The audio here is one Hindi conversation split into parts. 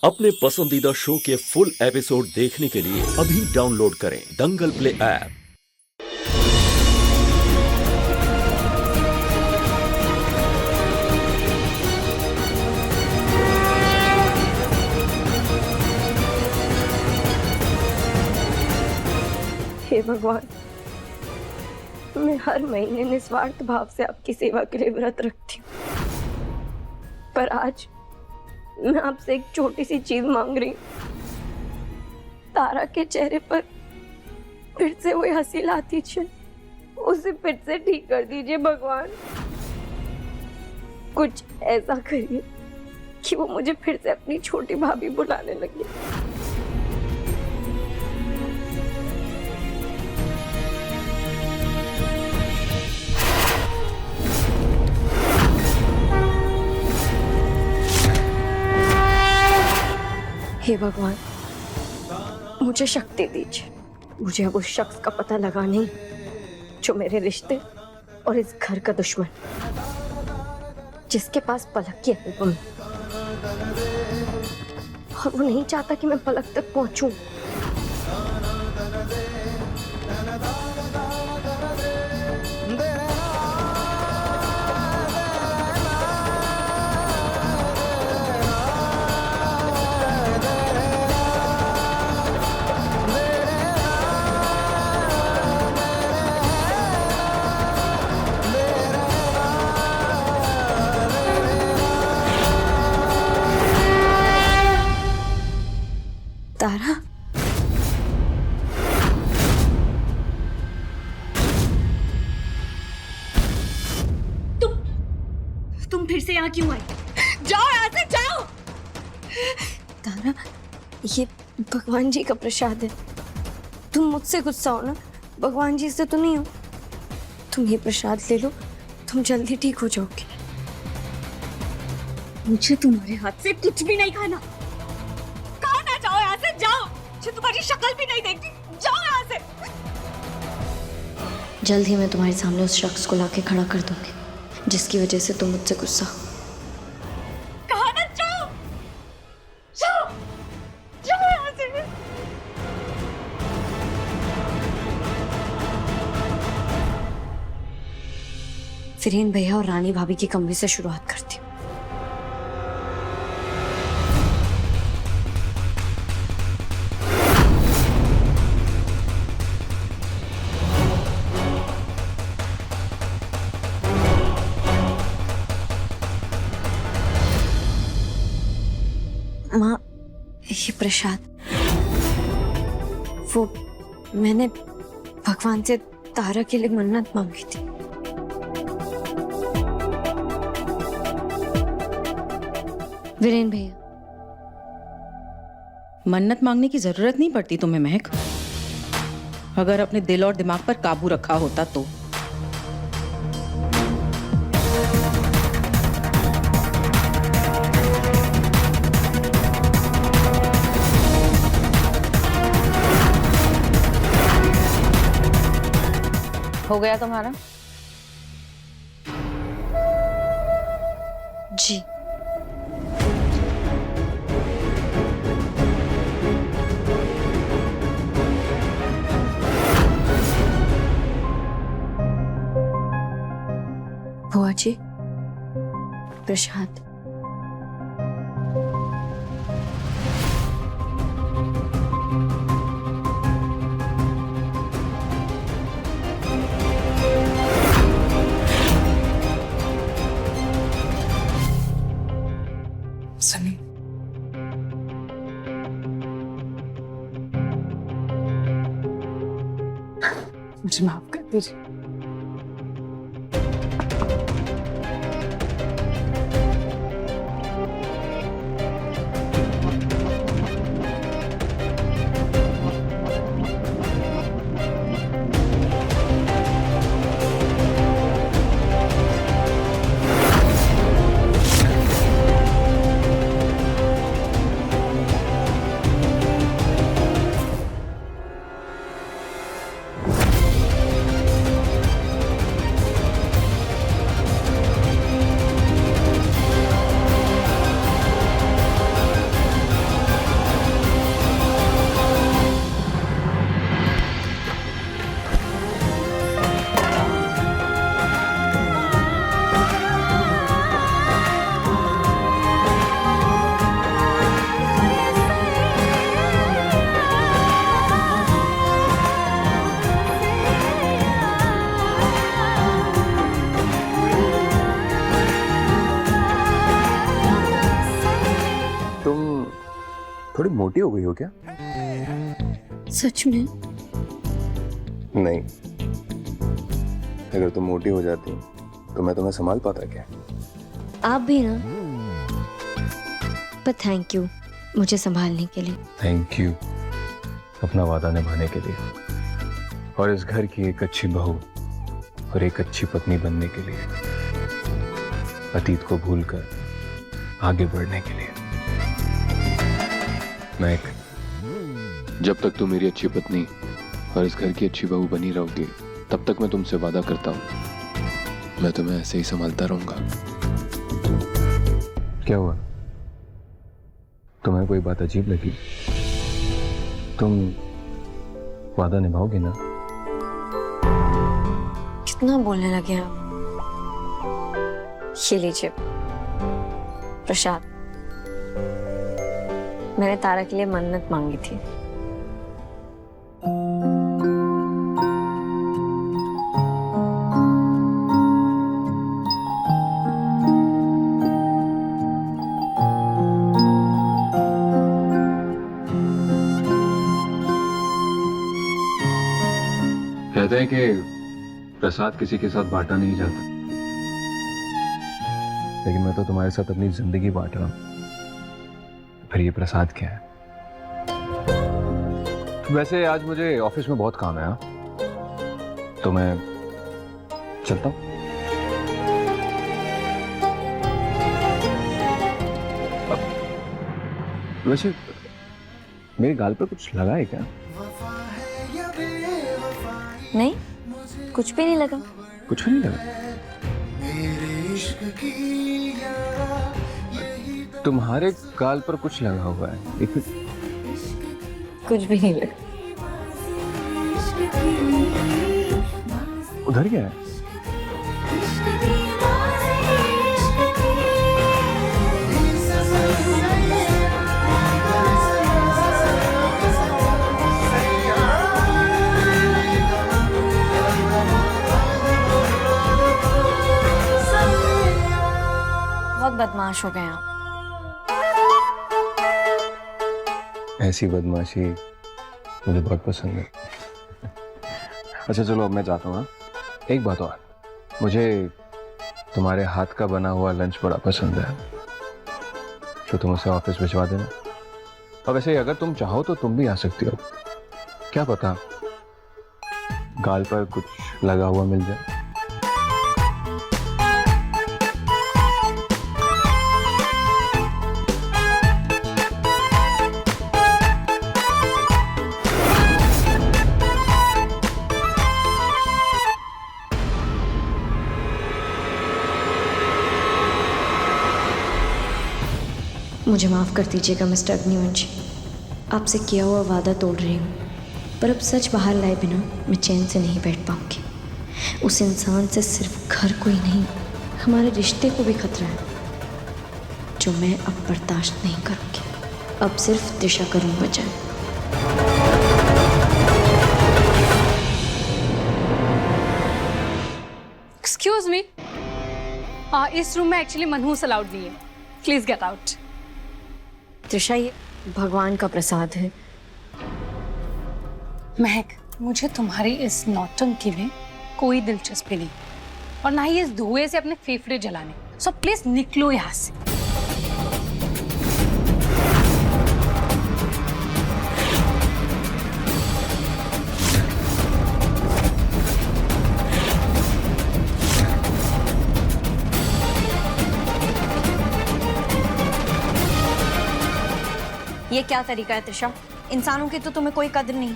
अपने पसंदीदा शो के फुल एपिसोड देखने के लिए अभी डाउनलोड करें दंगल प्ले ऐप। हे भगवान, मैं हर महीने निस्वार्थ भाव से आपकी सेवा के लिए व्रत रखती हूँ, पर आज मैं आपसे एक छोटी सी चीज मांग रही हूँ। तारा के चेहरे पर फिर से वही हंसी ला दीजिए, उसे फिर से ठीक कर दीजिए भगवान। कुछ ऐसा करिए कि वो मुझे फिर से अपनी छोटी भाभी बुलाने लगे। हे भगवान, मुझे शक्ति दीजिए। मुझे अब उस शख्स का पता लगाना ही जो मेरे रिश्ते और इस घर का दुश्मन, जिसके पास पलक की एल्बम है और वो नहीं चाहता कि मैं पलक तक पहुंचूं। तारा, तुम फिर से यहाँ क्यों आई? जाओ यहाँ से, जाओ। तारा, ये भगवान जी का प्रसाद है। तुम मुझसे गुस्सा हो ना, भगवान जी से तो नहीं हो। तुम ये प्रसाद ले लो, तुम जल्दी ठीक हो जाओगे। मुझे तुम्हारे हाथ से कुछ भी नहीं खाना। कहा ना, जाओ यहाँ से, जाओ। मुझे तुम्हारी शक्ल भी नहीं देखती। जाओ यहाँ से। जल्द ही मैं तुम्हारे सामने उस शख्स को लाके खड़ा कर दूंगी जिसकी वजह से तुम मुझसे गुस्सा हो। कहा ना, जाओ, जाओ, जाओ यहाँ से। फिरीन भैया और रानी भाभी की कमरे से शुरुआत करती हूँ। माँ, ये प्रसाद, वो मैंने भगवान से तारा के लिए मन्नत मांगी थी। वीरेन भैया, मन्नत मांगने की जरूरत नहीं पड़ती तुम्हें महक, अगर अपने दिल और दिमाग पर काबू रखा होता तो। हो गया तुम्हारा? जी। बुआ जी, प्रसाद। सनी, मुझे माफ कर दीजिए। थोड़ी मोटी हो गई हो क्या? सच में? नहीं, अगर तुम मोटी हो जाती तो मैं तुम्हें संभाल पाता क्या? आप भी ना। पर थैंक यू मुझे संभालने के लिए। थैंक यू अपना वादा निभाने के लिए और इस घर की एक अच्छी बहू और एक अच्छी पत्नी बनने के लिए, अतीत को भूलकर आगे बढ़ने के लिए। महक, जब तक तुम मेरी अच्छी पत्नी और इस घर की अच्छी बहू बनी रहोगी, तब तक मैं तुमसे वादा करता हूँ मैं तुम्हें ऐसे ही संभालता रहूंगा। क्या हुआ? तुम्हें कोई बात अजीब लगी? तुम वादा निभाओगे ना? कितना बोलने लगे आप। ये लीजिए प्रसाद, मैंने तारा के लिए मन्नत मांगी थी। कहते हैं कि प्रसाद किसी के साथ बांटा नहीं जाता, लेकिन मैं तो तुम्हारे साथ अपनी जिंदगी बांट रहा हूं। फिर ये प्रसाद क्या है? वैसे आज मुझे ऑफिस में बहुत काम है, हाँ? तो मैं चलता हूं। वैसे मेरे गाल पर कुछ लगा है क्या? नहीं, कुछ भी नहीं लगा। कुछ भी नहीं लगा? तुम्हारे गाल पर कुछ लगा हुआ है, एक कुछ भी नहीं लगा। उधर क्या है? बहुत बदमाश हो गए आप। ऐसी बदमाशी मुझे बहुत पसंद है। अच्छा चलो अब मैं जाता हूँ। एक बात और, मुझे तुम्हारे हाथ का बना हुआ लंच बड़ा पसंद है, तो तुम उसे ऑफिस भिजवा देना। और वैसे अगर तुम चाहो तो तुम भी आ सकती हो, क्या पता गाल पर कुछ लगा हुआ मिल जाए। मुझे माफ़ कर दीजिएगा मिस्टर अग्निवंशी, आपसे किया हुआ वादा तोड़ रही हूँ, पर अब सच बाहर लाए बिना मैं चैन से नहीं बैठ पाऊँगी। उस इंसान से सिर्फ घर को ही नहीं, हमारे रिश्ते को भी खतरा है, जो मैं अब बर्दाश्त नहीं करूँगी। अब सिर्फ दिशा करूँ बचाए। एक्सक्यूज मी, इस रूम में एक्चुअली मनहूस अलाउड नहीं है, प्लीज गेट आउट। त्रिशा, ये भगवान का प्रसाद है। महक, मुझे तुम्हारी इस नौटंकी में कोई दिलचस्पी नहीं, और ना ही इस धुएं से अपने फेफड़े जलाने। सो प्लीज निकलो यहाँ से। ये क्या तरीका है त्रिशा? इंसानों की तो तुम्हें कोई कदर नहीं,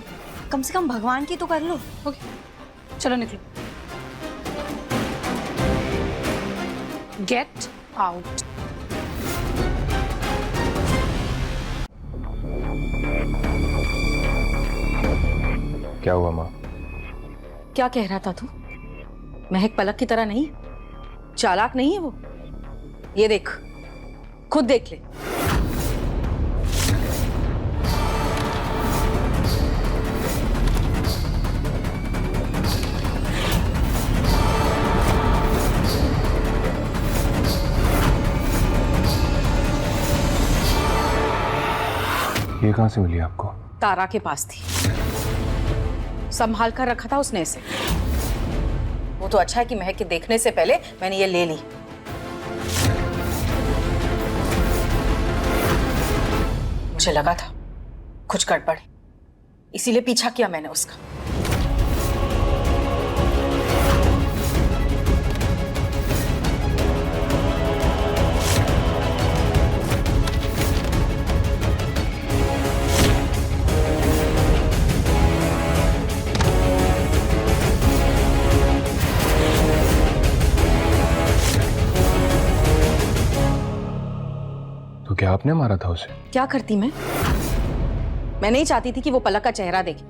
कम से कम भगवान की तो कर लो। ओके, चलो निकलो। Get out. क्या हुआ माँ? क्या कह रहा था तू? महक पलक की तरह नहीं, चालाक नहीं है वो। ये देख, खुद देख ले। ये कहाँ से मिली आपको? तारा के पास थी, संभाल कर रखा था उसने इसे। वो तो अच्छा है कि महक के देखने से पहले मैंने ये ले ली। मुझे लगा था कुछ गड़बड़ है, इसीलिए पीछा किया मैंने उसका। तो क्या आपने मारा था उसे? क्या करती मैं नहीं चाहती थी कि वो पलक का चेहरा देखे,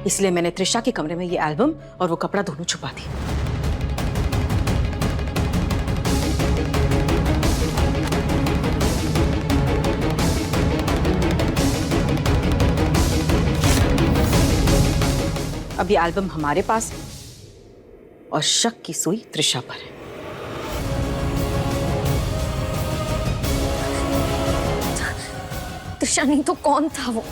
इसलिए मैंने त्रिशा के कमरे में ये एल्बम और वो कपड़ा दोनों छुपा दी। अब ये एल्बम हमारे पास है और शक की सुई त्रिशा पर है। त्रिशा नहीं तो कौन था वो?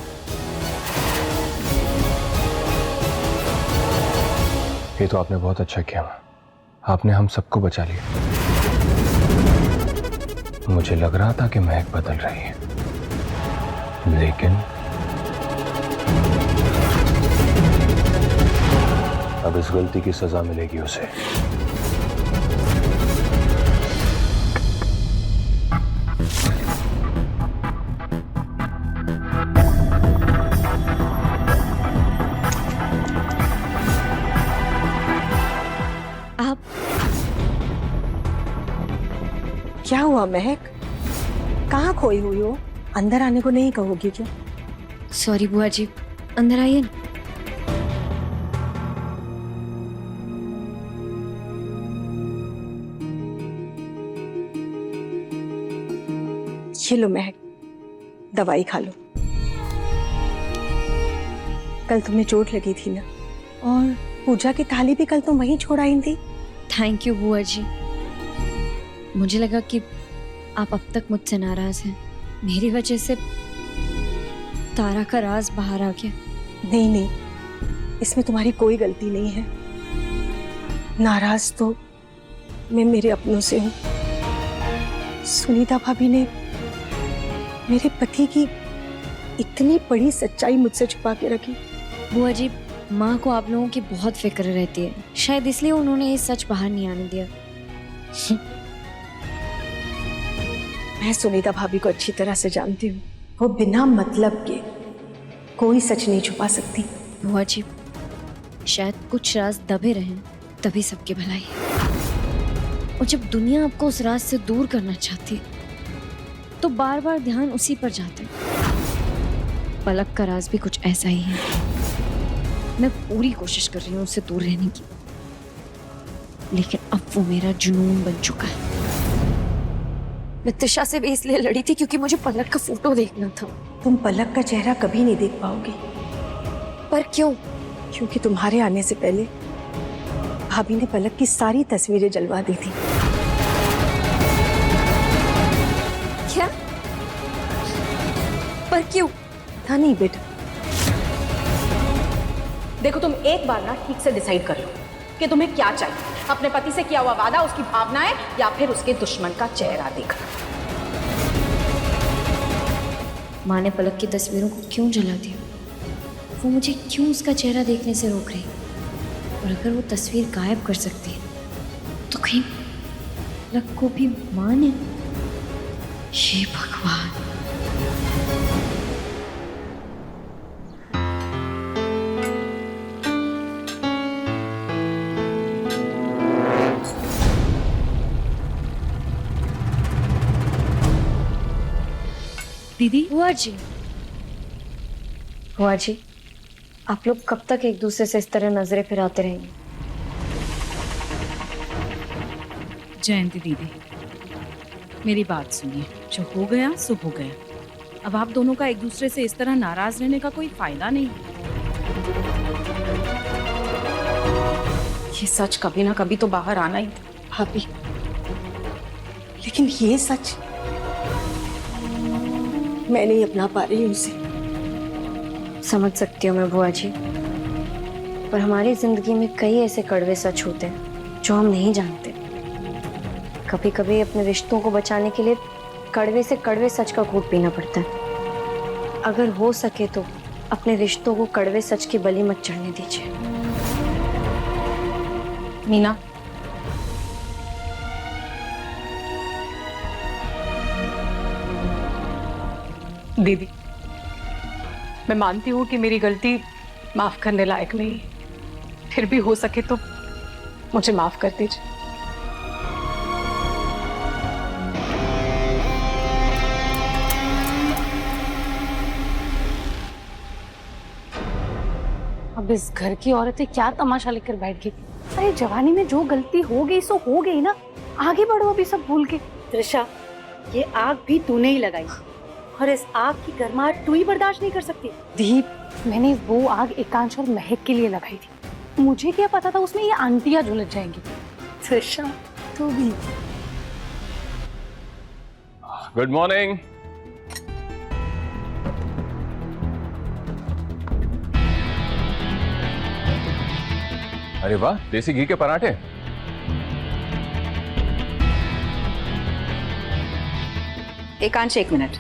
ये तो आपने बहुत अच्छा किया, आपने हम सबको बचा लिया। मुझे लग रहा था कि महक बदल रही है, लेकिन अब इस गलती की सजा मिलेगी उसे। क्या हुआ महक? कहाँ खोई हुई हो? अंदर आने को नहीं कहोगी क्या? सॉरी बुआ जी, अंदर आइए ना। ये लो महक, दवाई खा लो। कल तुम्हें चोट लगी थी ना, और पूजा की थाली भी कल तुम वहीं छोड़ आई थी। थैंक यू बुआ जी। मुझे लगा कि आप अब तक मुझसे नाराज हैं। मेरी वजह से तारा का राज बाहर आ गया। नहीं नहीं, इसमें तुम्हारी कोई गलती नहीं है। नाराज तो मैं मेरे अपनों से हूँ। सुनीता भाभी ने मेरे पति की इतनी बड़ी सच्चाई मुझसे छुपा के रखी। बुआ जी, माँ को आप लोगों की बहुत फिक्र रहती है, शायद इसलिए उन्होंने ये सच बाहर नहीं आने दिया। मैं सुनीता भाभी को अच्छी तरह से जानती हूँ। वो बिना मतलब के कोई सच नहीं छुपा सकती। बुआ जी, शायद कुछ राज दबे रहें तभी सबकी भलाई है। और जब दुनिया आपको उस राज से दूर करना चाहती है तो बार बार ध्यान उसी पर जाता है। पलक का राज भी कुछ ऐसा ही है। मैं पूरी कोशिश कर रही हूँ उससे दूर रहने की, लेकिन अब वो मेरा जुनून बन चुका है। मैं त्रिशा से भी इसलिए लड़ी थी क्योंकि मुझे पलक का फोटो देखना था। तुम पलक का चेहरा कभी नहीं देख पाओगी। पर क्यों? क्योंकि तुम्हारे आने से पहले भाभी ने पलक की सारी तस्वीरें जलवा दी थी। क्या? पर क्यों? था नहीं बेटा। देखो, तुम एक बार ना ठीक से डिसाइड कर लो कि तुम्हें क्या चाहिए। अपने पति से किया हुआ वादा, उसकी भावनाएं, या फिर उसके दुश्मन का चेहरा देखना। माँ ने पलक की तस्वीरों को क्यों जला दिया? वो मुझे क्यों उसका चेहरा देखने से रोक रही? और अगर वो तस्वीर गायब कर सकती है तो कहीं पलक को भी माँ ने? हे भगवान। दीदी, बुआ जी, आप लोग कब तक एक दूसरे से इस तरह नजरें फिराते रहेंगे? जयंती दीदी, मेरी बात सुनिए। जो हो गया सो हो गया। अब आप दोनों का एक दूसरे से इस तरह नाराज रहने का कोई फायदा नहीं। ये सच कभी ना कभी तो बाहर आना ही था भाभी, लेकिन ये सच मैं नहीं अपना पा रही हूँ उसे। समझ सकती हूँ मैं बुआ जी, पर हमारी जिंदगी में कई ऐसे कड़वे सच होते हैं जो हम नहीं जानते। कभी कभी अपने रिश्तों को बचाने के लिए कड़वे से कड़वे सच का घूंट पीना पड़ता है। अगर हो सके तो अपने रिश्तों को कड़वे सच की बलि मत चढ़ने दीजिए। मीना, दीदी, मैं मानती हूँ कि मेरी गलती माफ करने लायक नहीं, फिर भी हो सके तो मुझे माफ कर दीजिए। अब इस घर की औरतें क्या तमाशा लेकर बैठ गई। अरे जवानी में जो गलती हो गई सो हो गई ना, आगे बढ़ो अभी सब भूल के। त्रिशा, ये आग भी तूने ही लगाई और इस आग की गर्माहट तू ही बर्दाश्त नहीं कर सकती। दीप, मैंने वो आग एकांश और महक के लिए लगाई थी। मुझे क्या पता था उसमें ये आंटियां झुलस जाएंगी। त्रिशा, तू भी। Good morning. अरे वाह, देसी घी के पराठे। एकांश, 1 मिनट।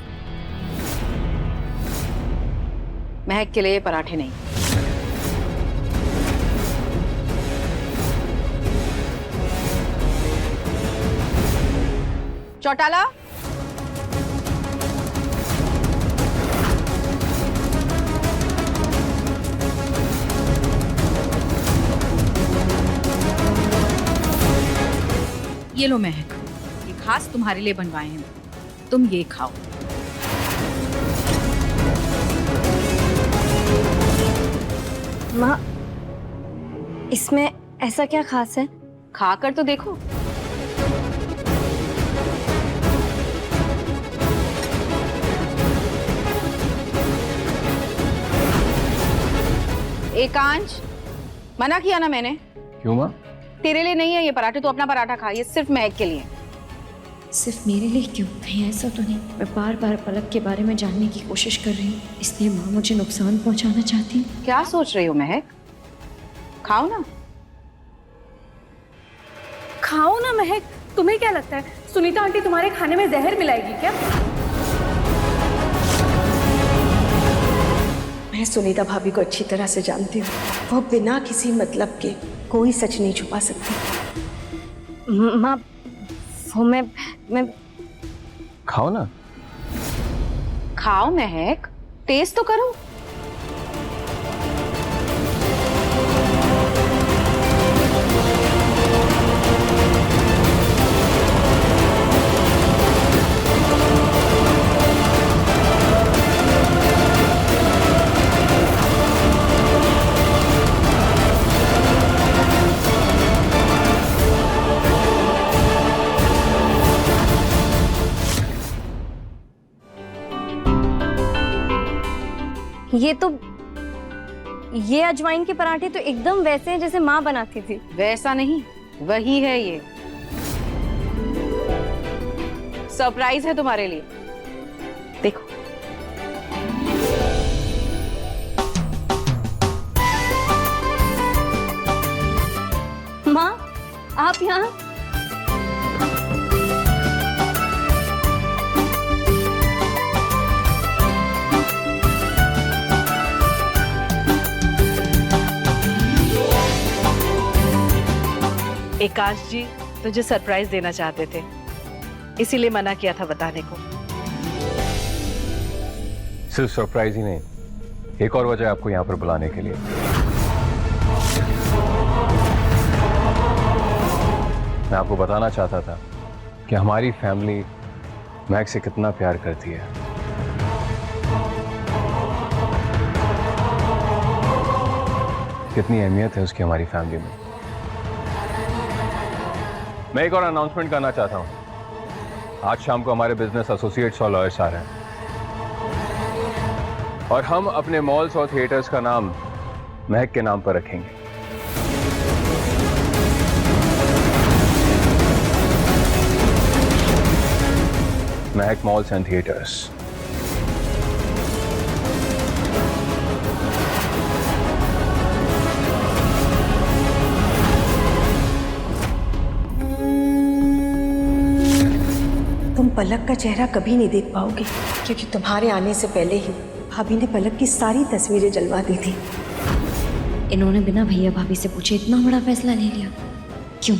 महक के लिए पराठे नहीं। चौटाला, ये लो महक, ये खास तुम्हारे लिए बनवाए हैं, तुम ये खाओ। माँ, इसमें ऐसा क्या खास है? खाकर तो देखो। एकांश, मना किया ना मैंने। क्यों माँ? तेरे लिए नहीं है ये पराठे, तो अपना पराठा खा, ये सिर्फ महक के लिए। सिर्फ मेरे लिए क्यों? कहीं ऐसा तो नहीं मैं बार बार पलक के बारे में जानने की कोशिश कर रही हूँ, इसलिए माँ मुझे नुकसान पहुँचाना चाहती है? क्या सोच रही हो महक? खाओ ना। खाओ ना महक, तुम्हें क्या लगता है सुनीता आंटी तुम्हारे खाने में जहर मिलाएगी क्या? मैं सुनीता भाभी को अच्छी तरह से जानती हूँ। वो बिना किसी मतलब के कोई सच नहीं छुपा सकती। माँ, वो मैं खाओ ना। खाओ महक, टेस्ट तो करो। ये अजवाइन के पराठे तो एकदम वैसे हैं जैसे माँ बनाती थी। वैसा नहीं, वही है ये। सरप्राइज है तुम्हारे लिए, देखो। माँ, आप यहाँ? एकांश जी तुझे सरप्राइज देना चाहते थे, इसीलिए मना किया था बताने को। सिर्फ सरप्राइज ही नहीं, एक और वजह आपको यहाँ पर बुलाने के लिए। मैं आपको बताना चाहता था कि हमारी फैमिली महक से कितना प्यार करती है। कितनी अहमियत है उसकी हमारी फैमिली में। मैं एक और अनाउंसमेंट करना चाहता हूं। आज शाम को हमारे बिजनेस एसोसिएट्स और लॉयर्स आ रहे हैं और हम अपने मॉल्स और थिएटर्स का नाम महक के नाम पर रखेंगे। महक मॉल्स एंड थिएटर्स। पलक का चेहरा कभी नहीं देख पाओगे, क्योंकि तुम्हारे आने से पहले ही भाभी ने पलक की सारी तस्वीरें जलवा दी थी। इन्होंने बिना भैया भाभी से पूछे इतना बड़ा फैसला ले लिया, क्यों?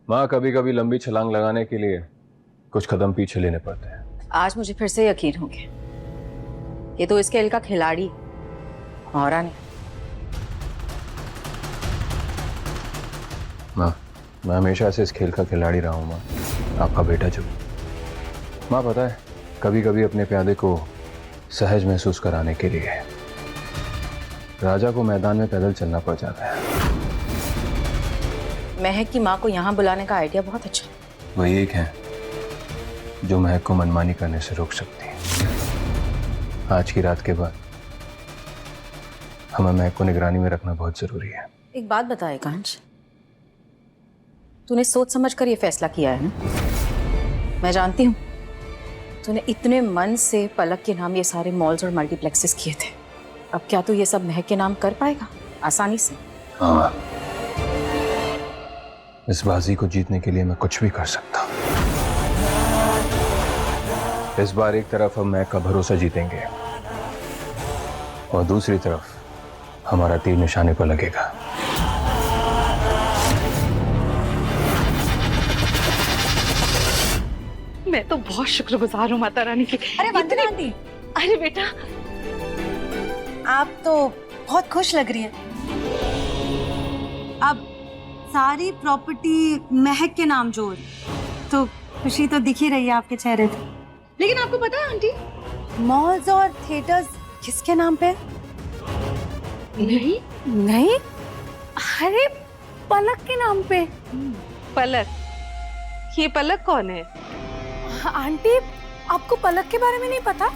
माँ, कभी कभी लंबी छलांग लगाने के लिए कुछ कदम पीछे लेने पड़ते हैं। आज मुझे फिर से यकीन हो गया, ये तो इस खेल का खिलाड़ी और नहीं। माँ, मैं हमेशा से इस खेल का खिलाड़ी रहा हूँ माँ, आपका बेटा जो। माँ, पता है कभी कभी अपने प्यादे को सहज महसूस कराने के लिए राजा को मैदान में पैदल चलना पड़ जाता है। महक की माँ को यहाँ बुलाने का आइडिया बहुत अच्छा है। वही एक है जो महक को मनमानी करने से रोक सकती है। आज की रात के बाद हमें महक को निगरानी में रखना बहुत जरूरी है। एक बात बताए कांच, तूने सोच समझ कर ये फैसला किया है ना? मैं जानती हूँ तूने इतने मन से पलक के नाम ये सारे मॉल्स और मल्टीप्लेक्सेस किए थे। अब क्या तू ये सब महक के नाम कर पाएगा आसानी से? हाँ, इस बाजी को जीतने के लिए मैं कुछ भी कर सकता हूँ। इस बार एक तरफ हम महक का भरोसा जीतेंगे और दूसरी तरफ हमारा तीर निशाने पर लगेगा। मैं तो बहुत शुक्रगुजार हूँ माता रानी की। अरे वंदना आंटी, अरे बेटा, आप तो बहुत खुश लग रही हैं। अब सारी प्रॉपर्टी महक के नाम जोड़, तो खुशी तो दिख ही रही है आपके चेहरे पे। लेकिन आपको पता है आंटी, मॉल्स और थिएटर्स किसके नाम पे? नहीं, अरे पलक के नाम पे। पलक? ये पलक कौन है? आंटी, आपको पलक के बारे में नहीं पता?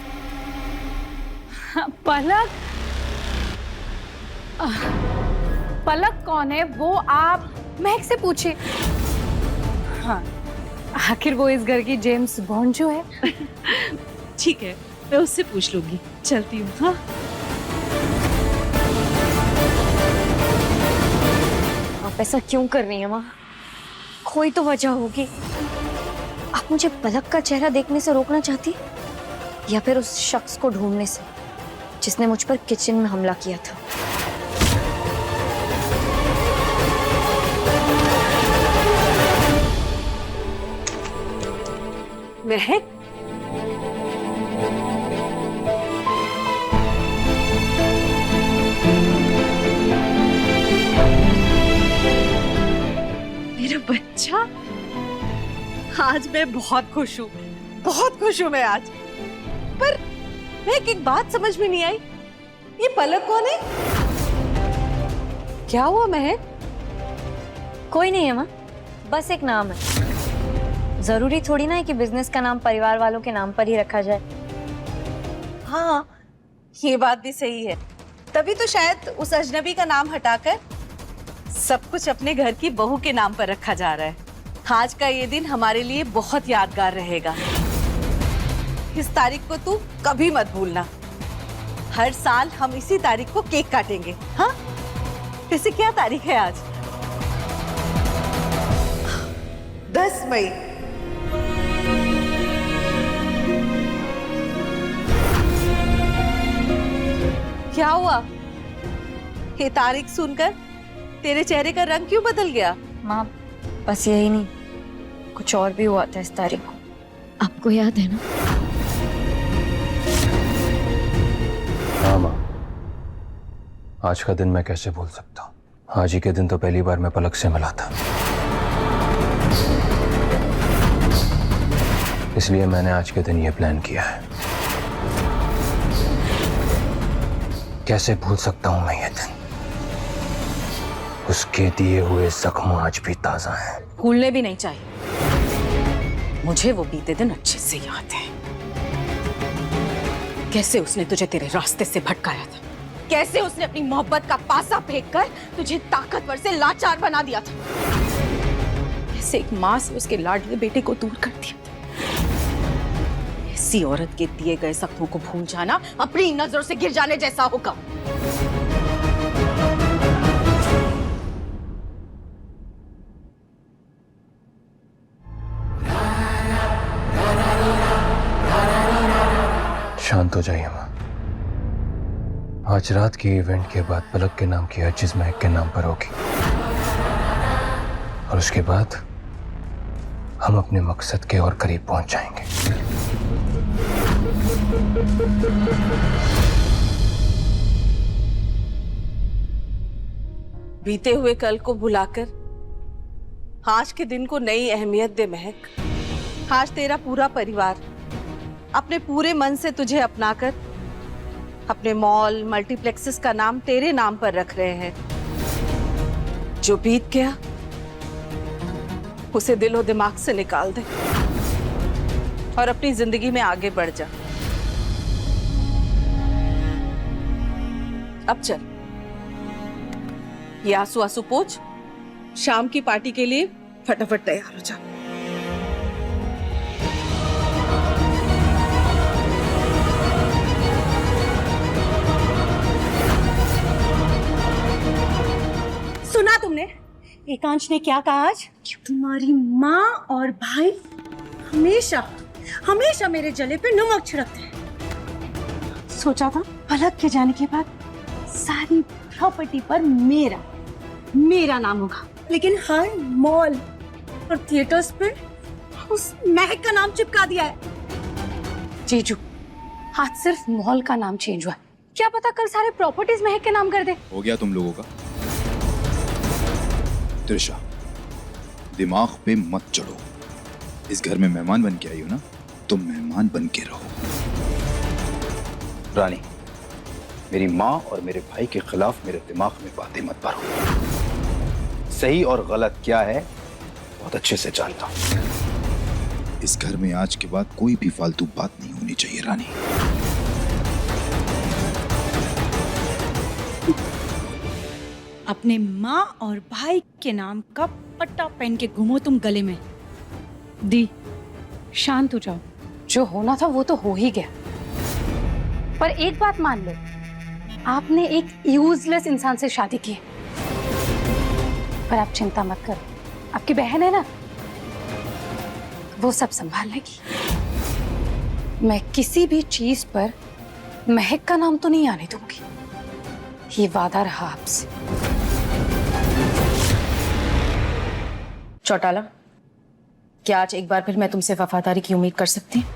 पलक पलक कौन है वो आप महक से पूछिए। हाँ, आखिर वो इस घर की जेम्स बॉन्ड जो है। ठीक है, मैं उससे पूछ लूंगी। चलती हूँ। हाँ, आप ऐसा क्यों कर रही हैं माँ? कोई तो वजह होगी। आप मुझे पलक का चेहरा देखने से रोकना चाहती, या फिर उस शख्स को ढूंढने से जिसने मुझ पर किचन में हमला किया था? महक? मेरा बच्चा, आज मैं बहुत खुश हूँ, बहुत खुश हूँ मैं आज। पर महक, एक बात समझ में नहीं आई, ये पलक कौन है? क्या हुआ महक? कोई नहीं है माँ, बस एक नाम है। जरूरी थोड़ी ना है कि बिजनेस का नाम परिवार वालों के नाम पर ही रखा जाए। हाँ, ये बात भी सही है। तभी तो शायद उस अजनबी का नाम हटाकर सब कुछ अपने घर की बहू के नाम पर रखा जा रहा है। आज का ये दिन हमारे लिए बहुत यादगार रहेगा। इस तारीख को तू कभी मत भूलना। हर साल हम इसी तारीख को केक काटेंगे। हाँ, वैसे क्या तारीख है आज? 10 मई। क्या हुआ? ये तारीख सुनकर तेरे चेहरे का रंग क्यों बदल गया? माँ, बस यही नहीं, कुछ और भी हुआ था इस तारीख को। आपको याद है ना? हाँ माँ, आज का दिन मैं कैसे भूल सकता हूँ। आज ही के दिन तो पहली बार मैं पलक से मिला था, इसलिए मैंने आज के दिन ये प्लान किया है। कैसे भूल सकता हूँ मैं ये दिन? उसके दिए हुए जख्म आज भी ताजा हैं। भूलने भी नहीं चाहिए। मुझे वो बीते दिन अच्छे से याद है। कैसे उसने तुझे तेरे रास्ते से भटकाया था, कैसे उसने अपनी मोहब्बत का पासा फेंककर तुझे ताकतवर से लाचार बना दिया था, कैसे एक माँ से उसके लाडले बेटे को दूर कर दिया था। ऐसी औरत के दिए गए जख्मों को भूल जाना अपनी नजरों से गिर जाने जैसा होगा। शांत हो जाइए माँ। आज रात के इवेंट के बाद पलक के नाम की हर चीज महक के नाम पर होगी, और उसके बाद हम अपने मकसद के और करीब पहुंच जाएंगे। बीते हुए कल को भुलाकर आज के दिन को नई अहमियत दे महक। आज तेरा पूरा परिवार अपने पूरे मन से तुझे अपनाकर अपने मॉल मल्टीप्लेक्सेस का नाम तेरे नाम पर रख रहे हैं। जो बीत गया उसे दिलो दिमाग से निकाल दे और अपनी जिंदगी में आगे बढ़ जा। अब चल, ये आंसू आंसू पोंछ, शाम की पार्टी के लिए फटाफट तैयार हो जा। सुना तुमने एकांश ने क्या कहा आज? तुम्हारी माँ और भाई हमेशा हमेशा मेरे जले पे नमक छिड़कते हैं। सोचा था पलक के जाने के बाद सारी प्रॉपर्टी पर मेरा नाम होगा, लेकिन हर मॉल और थिएटर्स पे उस महक का नाम चिपका दिया है। जीजू, आज सिर्फ मॉल का नाम चेंज हुआ है, क्या पता कल सारे प्रॉपर्टीज महक के नाम कर दे। हो गया तुम लोगों का। त्रिशा, दिमाग पे मत चढ़ो। इस घर में मेहमान बन के आई हो ना, तुम मेहमान बन के रहो। रानी, मेरी माँ और मेरे भाई के खिलाफ मेरे दिमाग में बातें मत भरो। सही और गलत क्या है बहुत अच्छे से जानता हूँ। इस घर में आज के बाद कोई भी फालतू बात नहीं होनी चाहिए रानी। अपने माँ और भाई के नाम का पट्टा पहन के घूमो तुम गले में। दी, शांत हो जाओ। जो होना था वो तो हो ही गया, पर एक बात मान लो, आपने एक यूजलेस इंसान से शादी की है। पर आप चिंता मत करो, आपकी बहन है ना, वो सब संभाल लेगी। मैं किसी भी चीज पर महक का नाम तो नहीं आने दूंगी, ये वादा रहा आपसे। चौटाला, क्या आज एक बार फिर मैं तुमसे वफादारी की उम्मीद कर सकती हूँ?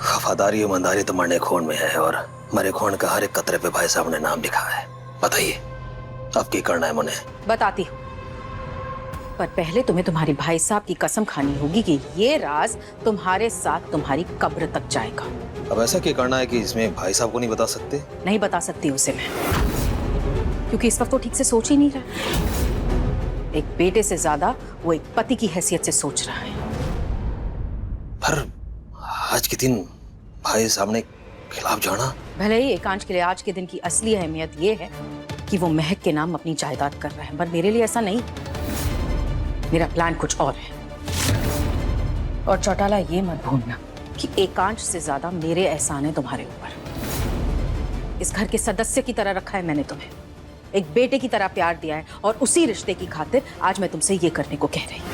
वफादारी ईमानदारी तो मरने खून में है, और मरे खून का हर एक कतरे पे भाई साहब ने नाम लिखा है। बताइए अब क्या करना है मुझे? बताती हूँ, पर पहले तुम्हें तुम्हारे भाई साहब की कसम खानी होगी कि ये राज तुम्हारे साथ तुम्हारी कब्र तक जाएगा। अब ऐसा क्या करना है कि इसमें भाई साहब को नहीं बता सकते? नहीं बता सकती उसे मैं, क्योंकि इस वक्त वो ठीक से सोच ही नहीं रहा। एक बेटे से ज्यादा वो एक पति की हैसियत से सोच रहा है। पर आज के दिन भाई साहब ने खिलाफ जाना। भले ही एकांश के लिए आज के दिन की असली अहमियत ये है कि वो महक के नाम अपनी जायदाद कर रहा है, पर मेरे लिए ऐसा नहीं। मेरा प्लान कुछ और है। और चौटाला, ये मत भूलना कि एकांश से ज्यादा मेरे एहसान है तुम्हारे ऊपर। इस घर के सदस्य की तरह रखा है मैंने तुम्हें, एक बेटे की तरह प्यार दिया है, और उसी रिश्ते की खातिर आज मैं तुमसे ये करने को कह रही हूँ।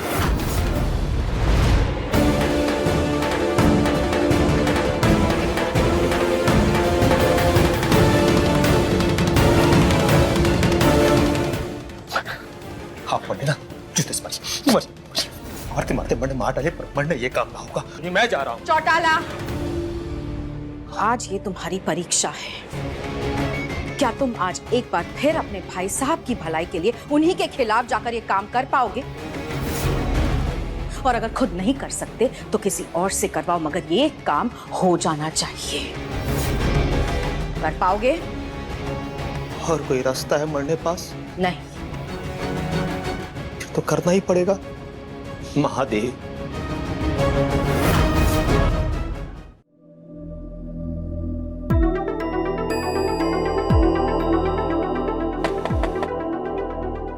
हाँ पढ़ने ना, जूते से मारते मारते मरने मार डाले, पर मरने ये काम ना होगा। मैं जा रहा हूँ। चौटाला, आज ये तुम्हारी परीक्षा है। क्या तुम आज एक बार फिर अपने भाई साहब की भलाई के लिए उन्हीं के खिलाफ जाकर ये काम कर पाओगे? और अगर खुद नहीं कर सकते तो किसी और से करवाओ, मगर ये काम हो जाना चाहिए। कर पाओगे? और कोई रास्ता है मरने पास? नहीं। तो करना ही पड़ेगा। महादेव।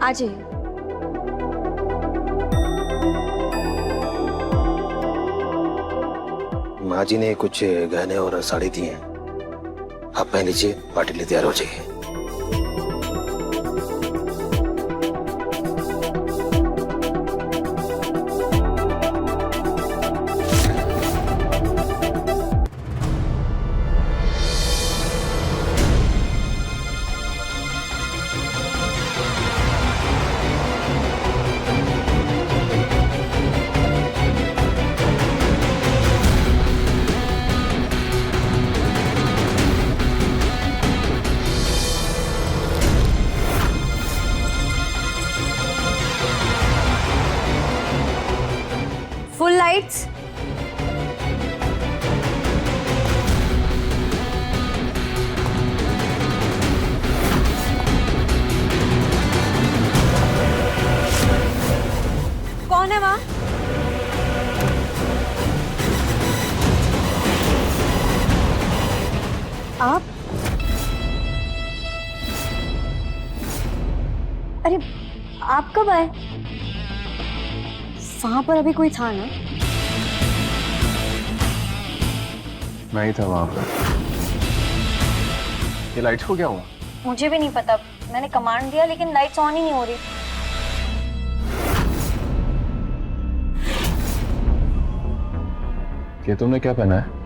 आ जाइए। माँ जी ने कुछ गहने और साड़ी दी हैं, आप पहन लीजिए, पार्टी लिए तैयार हो जाइए। आप? अरे आप कब आए? वहां पर अभी कोई था ना? मैं ही था वहां पर। ये लाइट्स को क्या हुआ? मुझे भी नहीं पता, मैंने कमांड दिया लेकिन लाइट्स ऑन ही नहीं हो रही। ये तुमने क्या पहना है?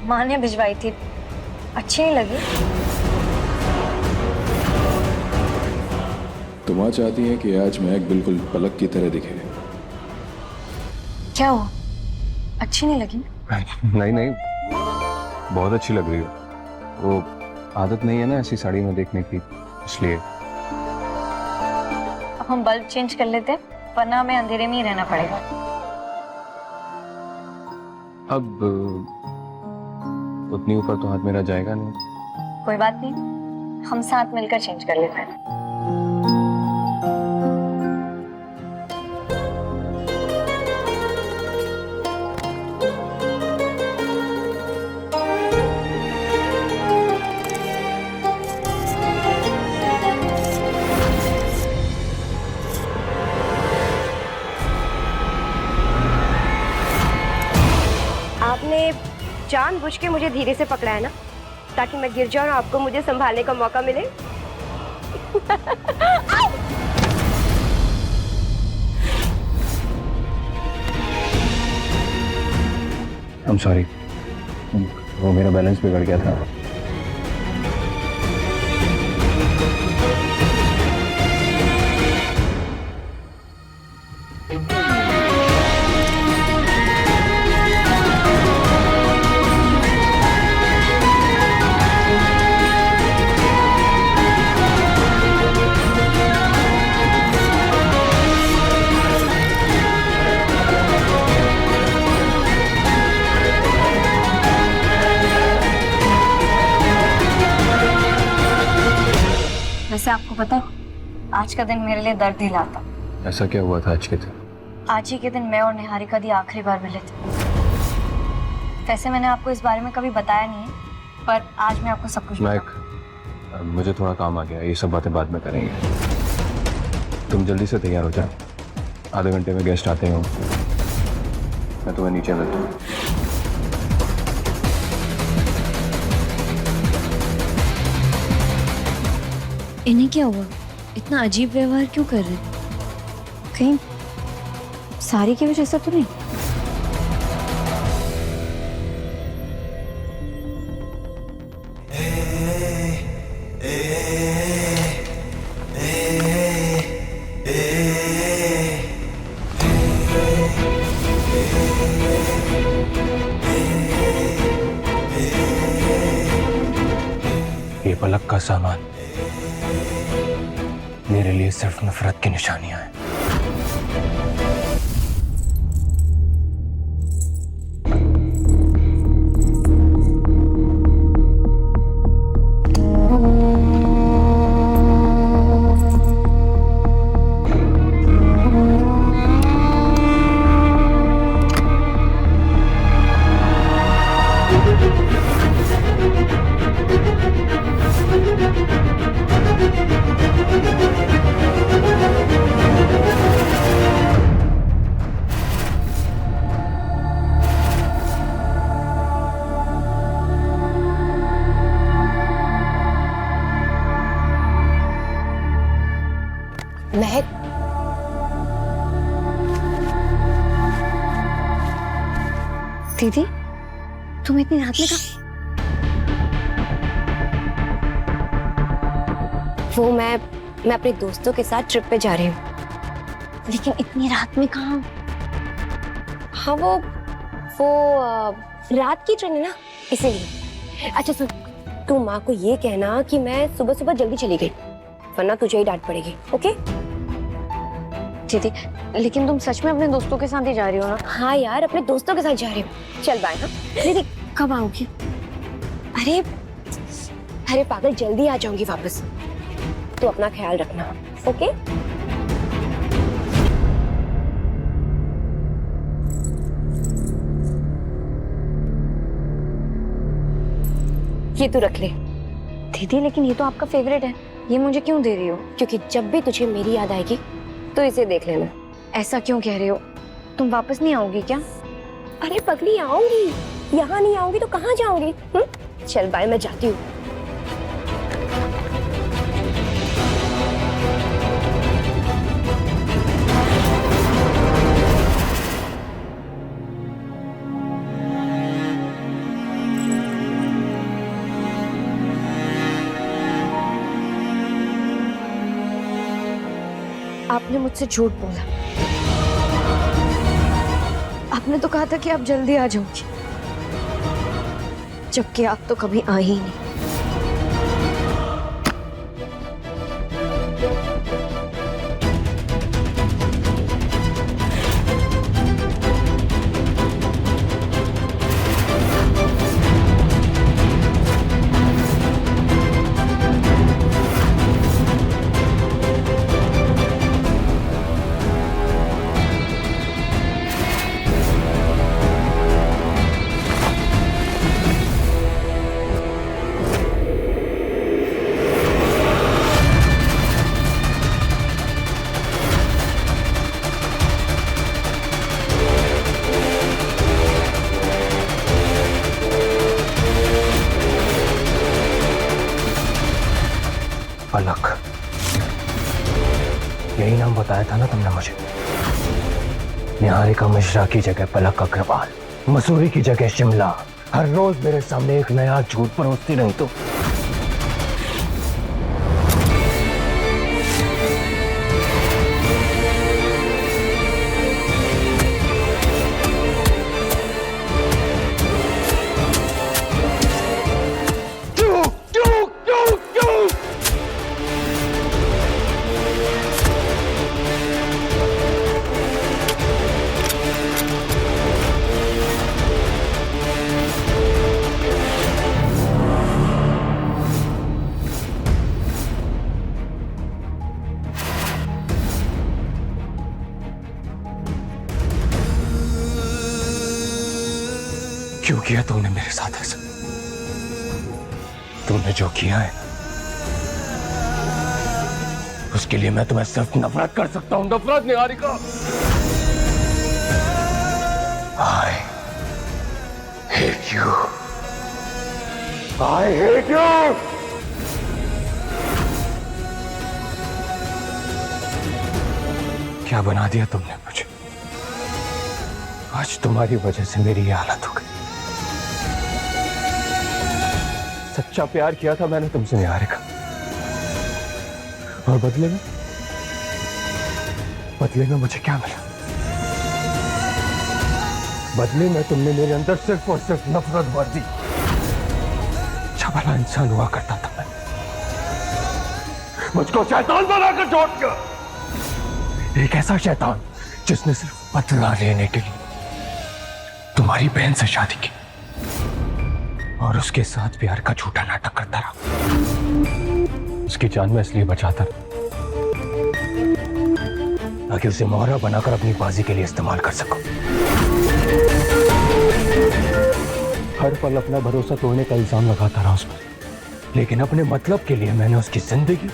माँ ने भिजवाई थी, अच्छी नहीं लगी। तो माँ चाहती है कि आज महक बिल्कुल पलक की तरह दिखे। क्या हुआ, अच्छी नहीं लगी? नहीं नहीं, बहुत अच्छी लग रही हो। वो आदत नहीं है ना ऐसी साड़ी में देखने की, इसलिए। अब हम बल्ब चेंज कर लेते हैं, वरना हमें अंधेरे में ही रहना पड़ेगा। अब उतनी ऊपर तो हाथ मेरा जाएगा नहीं। कोई बात नहीं, हम साथ मिलकर चेंज कर लेते हैं। आपने जानबूझ के मुझे धीरे से पकड़ा है ना, ताकि मैं गिर जाऊं और आपको मुझे संभालने का मौका मिले। I'm sorry, वो मेरा बैलेंस बिगड़ गया था। वैसे आपको पता है, आज का दिन मेरे लिए दर्द दिलाता। ऐसा क्या हुआ था आज के दिन? आज ही के दिन मैं और निहारिका दी आखिरी बार मिले थे। वैसे मैंने आपको इस बारे में कभी बताया नहीं है, पर आज मैं आपको सब कुछ महक, मुझे थोड़ा काम आ गया, ये सब बातें बाद में करेंगे। तुम जल्दी से तैयार हो जाओ, आधे घंटे में गेस्ट आते हो, मैं तुम्हें नीचे मिलता हूँ। इन्हें क्या हुआ, इतना अजीब व्यवहार क्यों कर रहे? कहीं सारी की वजह से तो नहीं? ये पलक का सामान मेरे लिए सिर्फ नफरत की निशानियां हैं। महक, दीदी तुम इतनी रात में कहाँ? वो मैं अपने दोस्तों के साथ ट्रिप पे जा रही हूँ। लेकिन इतनी रात में कहाँ? हाँ वो रात की ट्रेन है ना, इसीलिए। अच्छा सुन, तू माँ को ये कहना कि मैं सुबह सुबह जल्दी चली गई, वरना तुझे ही डांट पड़ेगी। ओके दीदी, लेकिन तुम सच में अपने दोस्तों के साथ ही जा रही हो ना? हाँ यार, अपने दोस्तों के साथ जा रही हूँ। चल बाय। हाँ दीदी, कब आओगी? अरे पागल, जल्दी आ जाऊंगी वापस। तो अपना ख्याल रखना, ओके? ये तू रख ले। दीदी लेकिन ये तो आपका फेवरेट है, ये मुझे क्यों दे रही हो? क्योंकि जब भी तुझे मेरी याद आएगी तो इसे देख लेना। ऐसा क्यों कह रही हो? तुम वापस नहीं आओगी क्या? अरे पगली आऊंगी, यहाँ नहीं आऊंगी तो कहाँ जाऊंगी? चल बाय, मैं जाती हूँ। आपने मुझसे झूठ बोला। आपने तो कहा था कि आप जल्दी आ जाओगी, जबकि आप तो कभी आ ही नहीं। पलक, यही नाम बताया था ना तुमने मुझे? निहारिका मिश्रा की जगह पलक अग्रवाल, मसूरी की जगह शिमला। हर रोज मेरे सामने एक नया झूठ परोसती रही तो क्यों किया तुमने मेरे साथ ऐसा? तुमने जो किया है उसके लिए मैं तुम्हें सिर्फ नफरत कर सकता हूं। नफरत, Niharika. I hate you. I hate you. क्या बना दिया तुमने मुझे? आज तुम्हारी वजह से मेरी ये हालत हो गई। सच्चा प्यार किया था मैंने तुमसे, निहारिका, और बदले में मुझे क्या मिला? बदले में तुमने मेरे अंदर सिर्फ और सिर्फ नफरत भर दी। अच्छा भला इंसान हुआ करता था मैं, मुझको शैतान बनाकर छोड़ दिया। एक ऐसा शैतान जिसने सिर्फ बदला लेने के लिए तुम्हारी बहन से शादी की और उसके साथ प्यार का झूठा नाटक करता रहा। उसकी जान में इसलिए बचाता रहा ताकि उसे मोहरा बनाकर अपनी बाजी के लिए इस्तेमाल कर सकूं। हर पल अपना भरोसा तोड़ने का इल्जाम लगाता रहा उस पर, लेकिन अपने मतलब के लिए मैंने उसकी जिंदगी,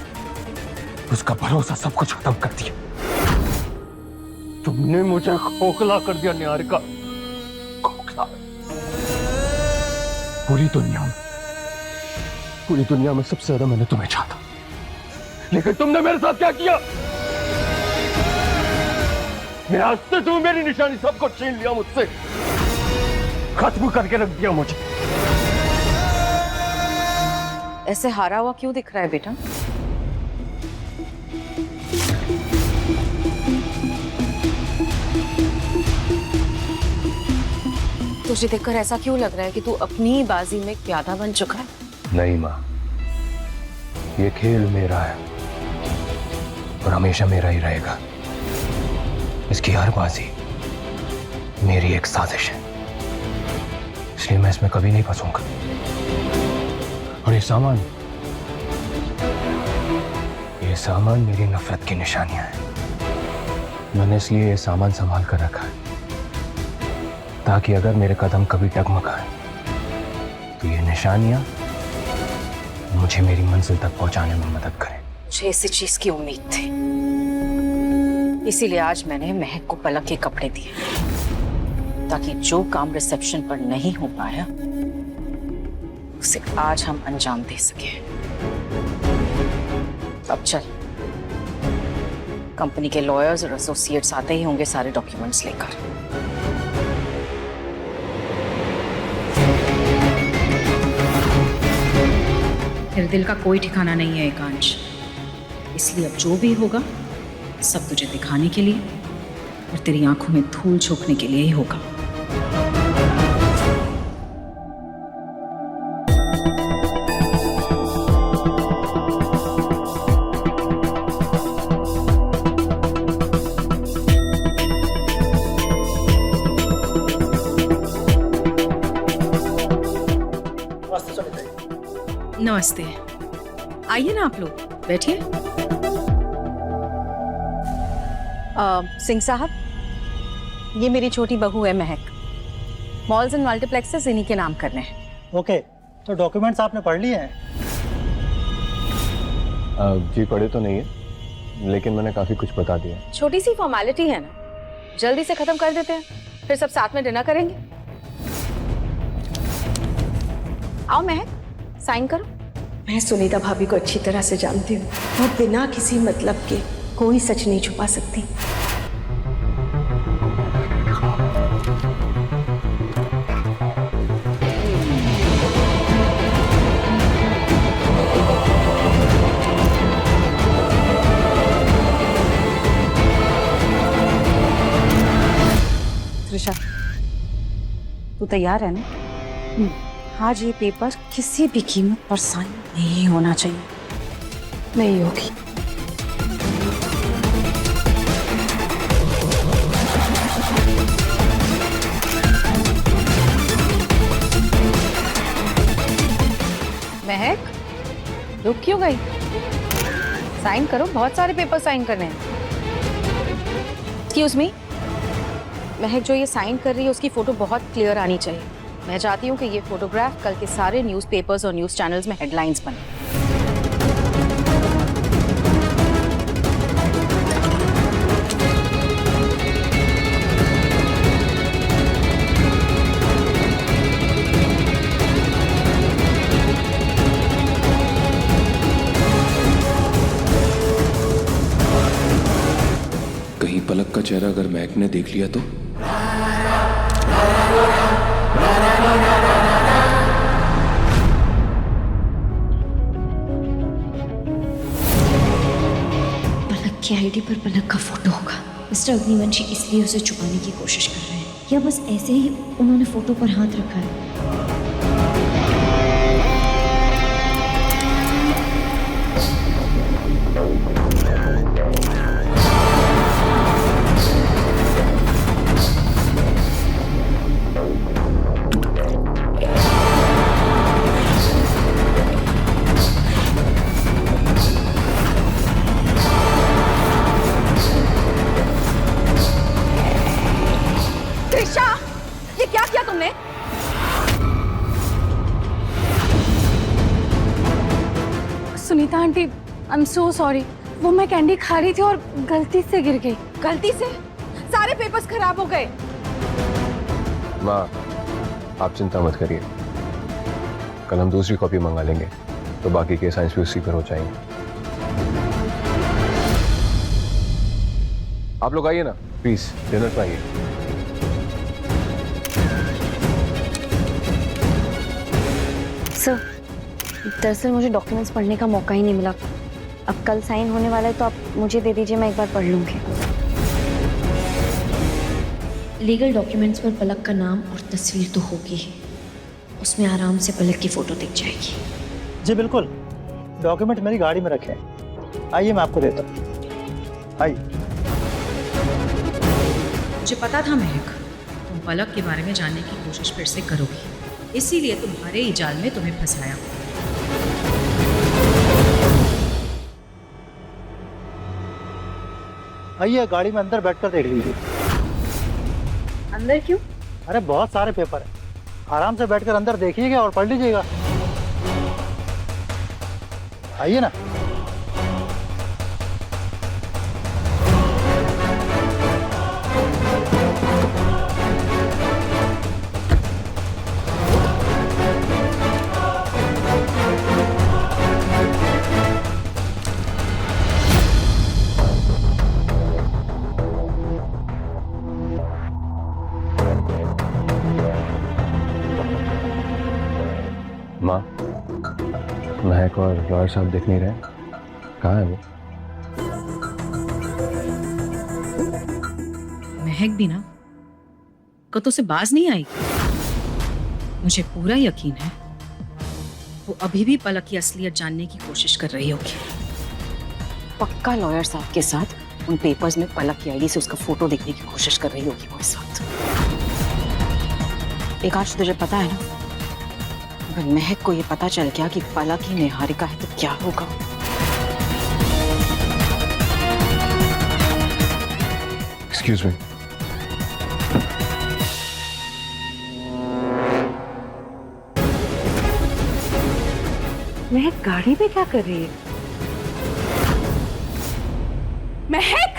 उसका भरोसा, सब कुछ खत्म कर दिया। तुमने मुझे खोखला कर दिया निहारिका, खोखला। पूरी दुनिया में सबसे ज्यादा मैंने तुम्हें चाहा, लेकिन तुमने मेरे साथ क्या किया? मेरे अस्तित्व, मेरी निशानी, सब कुछ छीन लिया मुझसे, खत्म करके रख दिया मुझे। ऐसे हारा हुआ क्यों दिख रहा है बेटा? तुझे देखकर ऐसा क्यों लग रहा है कि तू अपनी ही बाजी में एक प्यादा बन चुका है? नहीं माँ, ये खेल मेरा है और हमेशा मेरा ही रहेगा। इसकी हर बाजी मेरी एक साजिश है, इसलिए मैं इसमें कभी नहीं फंसूंगा। और ये सामान मेरी नफरत की निशानियां हैं। मैंने इसलिए ये सामान संभाल कर रखा है ताकि अगर मेरे कदम कभी डगमगाए तो ये निशानियां मुझे मेरी मंजिल तक पहुंचाने में मदद करें। मुझे इसी चीज की उम्मीद थी, इसीलिए आज मैंने महक को पलक के कपड़े दिए, ताकि जो काम रिसेप्शन पर नहीं हो पाया उसे आज हम अंजाम दे सके। अब चल, कंपनी के लॉयर्स और एसोसिएट्स आते ही होंगे सारे डॉक्यूमेंट्स लेकर। तेरे दिल का कोई ठिकाना नहीं है एकांश, इसलिए अब जो भी होगा सब तुझे दिखाने के लिए और तेरी आंखों में धूल झोंकने के लिए ही होगा। नमस्ते, आइए ना आप लोग, बैठिए। सिंह साहब, ये मेरी छोटी बहू है महक। मॉल्स एंड मल्टीप्लेक्सेस इन्हीं के नाम करने हैं। ओके, तो डॉक्यूमेंट्स आपने पढ़ लिए हैं? जी पढ़े तो नहीं है, लेकिन मैंने काफी कुछ बता दिया। छोटी सी फॉर्मेलिटी है ना, जल्दी से खत्म कर देते हैं, फिर सब साथ में डिनर करेंगे। आओ महक, साइन करो। मैं सुनीता भाभी को अच्छी तरह से जानती हूँ, वो बिना किसी मतलब के कोई सच नहीं छुपा सकती। त्रिशा, तू तैयार है ना? आज ये पेपर किसी भी कीमत पर साइन नहीं होना चाहिए। नहीं होगी। महक, रुक क्यों गई? साइन करो, बहुत सारे पेपर साइन करने हैं। एक्सक्यूज मी, महक जो ये साइन कर रही है उसकी फोटो बहुत क्लियर आनी चाहिए। मैं चाहती हूँ कि ये फोटोग्राफ कल के सारे न्यूज़पेपर्स और न्यूज़ चैनल्स में हेडलाइंस बने। कहीं पलक का चेहरा अगर महक ने देख लिया तो? पलक की आईडी पर पलक का फोटो होगा। मिस्टर अग्निवंशी इसलिए उसे छुपाने की कोशिश कर रहे हैं, या बस ऐसे ही उन्होंने फोटो पर हाथ रखा है। ये क्या किया तुमने? Sunita aunty, I am so sorry. वो मैं कैंडी खा रही थी और गलती से गिर गई। गलती से? सारे पेपर्स खराब हो गए। माँ, आप चिंता मत करिए, कल हम दूसरी कॉपी मंगा लेंगे तो बाकी के साइंस भी उसी पर हो जाएंगे। आप लोग आइए ना प्लीज, डिनर पर आइए। सर, दरअसल मुझे डॉक्यूमेंट्स पढ़ने का मौका ही नहीं मिला। अब कल साइन होने वाला है तो आप मुझे दे दीजिए, मैं एक बार पढ़ लूँगी। लीगल डॉक्यूमेंट्स पर पलक का नाम और तस्वीर तो होगी ही, उसमें आराम से पलक की फ़ोटो दिख जाएगी। जी बिल्कुल, डॉक्यूमेंट मेरी गाड़ी में रखे हैं। आइए मैं आपको देता हूँ, आइए। मुझे पता था महक, तुम पलक के बारे में जानने की कोशिश फिर से करोगी, इसीलिए तुम्हारे ही जाल में तुम्हें फंसाया। आइए गाड़ी में अंदर बैठकर देख लीजिए। अंदर क्यों? अरे बहुत सारे पेपर है, आराम से बैठकर अंदर देखिएगा और पढ़ लीजिएगा। आइए ना। माँ, महक और लॉयर साहब दिख नहीं रहे, कहाँ है वो? महक भी ना कतों से बाज नहीं आई। मुझे पूरा यकीन है वो अभी भी पलक की असलियत जानने की कोशिश कर रही होगी। पक्का लॉयर साहब के साथ उन पेपर्स में पलक की आईडी से उसका फोटो देखने की कोशिश कर रही होगी वो इस वक्त। एक आज तुझे पता है ना, अगर महक को ये पता चल गया कि पलक ही निहारिका है तो क्या होगा? Excuse me. महक गाड़ी में क्या कर रही है? महक!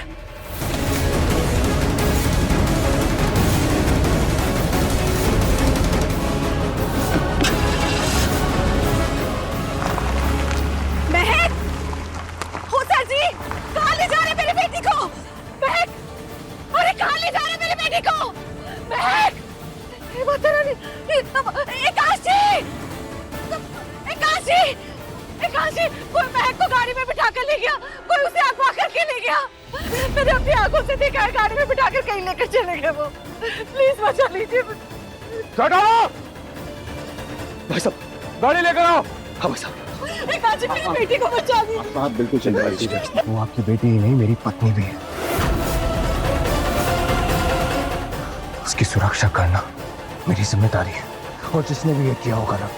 कोई महक को गाड़ी में बिठा कर ले गया, कोई उसे अगवा करके ले गया। मैंने अपनी आंखों से देखा है, गाड़ी में बिठा कर कहीं लेकर चले गए वो। प्लीज बचा लीजिए। भाई साहब, गाड़ी लेकर आओ। हाँ भाई साहब। एकांशी, मेरी बेटी को बचा लीजिए। आप बिल्कुल चिंता कीजिए, वो आपकी बेटी ही नहीं मेरी पत्नी भी है। उसकी सुरक्षा करना मेरी जिम्मेदारी है, और जिसने भी ये किया होगा ना,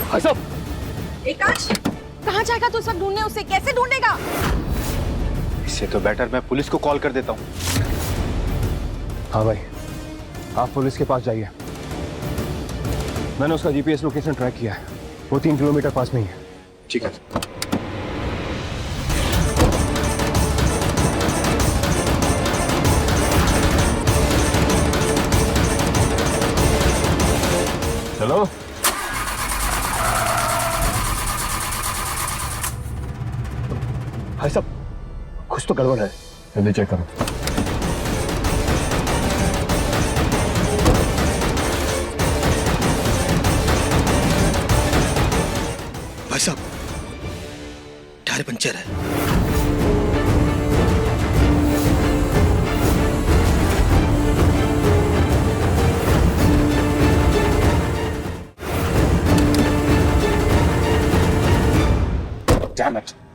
भाई साहब। एकांश, कहाँ जाएगा तू? सब ढूंढने उसे कैसे ढूंढेगा? इससे तो बेटर मैं पुलिस को कॉल कर देता हूँ। हाँ भाई, आप पुलिस के पास जाइए। मैंने उसका जीपीएस लोकेशन ट्रैक किया है, वो 3 किलोमीटर पास में ही है। ठीक है। चलो। भाई साहब, कुछ तो गड़बड़ है, जल्दी चेक करो। भाई साहब, टायर पंचर है।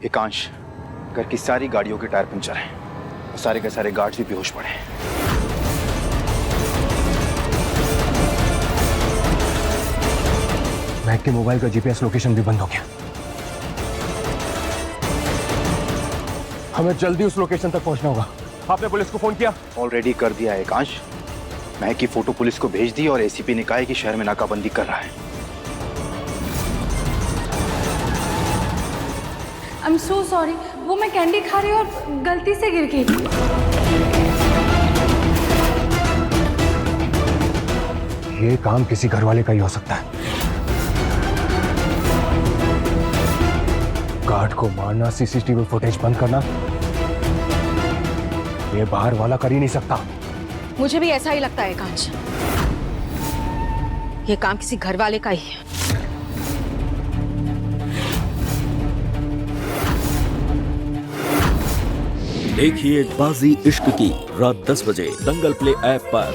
एकांश, घर की सारी गाड़ियों के टायर पंचर हैं और सारे के सारे गार्ड्स भी बेहोश पड़े हैं। महक के मोबाइल का जीपीएस लोकेशन भी बंद हो गया। हमें जल्दी उस लोकेशन तक पहुंचना होगा। आपने पुलिस को फोन किया? ऑलरेडी कर दिया है एकांश। महक की फोटो पुलिस को भेज दी और एसीपी ने कहा है कि शहर में नाकाबंदी कर रहा है। आई एम सो सॉरी, वो मैं कैंडी खा रही हूँ और गलती से गिर गई। ये काम किसी घर वाले का ही हो सकता है। गार्ड को मारना, सीसीटीवी फुटेज बंद करना, ये बाहर वाला कर ही नहीं सकता। मुझे भी ऐसा ही लगता है एकांश, ये काम किसी घर वाले का ही है। देखिए बाजी इश्क की रात 10 बजे दंगल प्ले ऐप पर।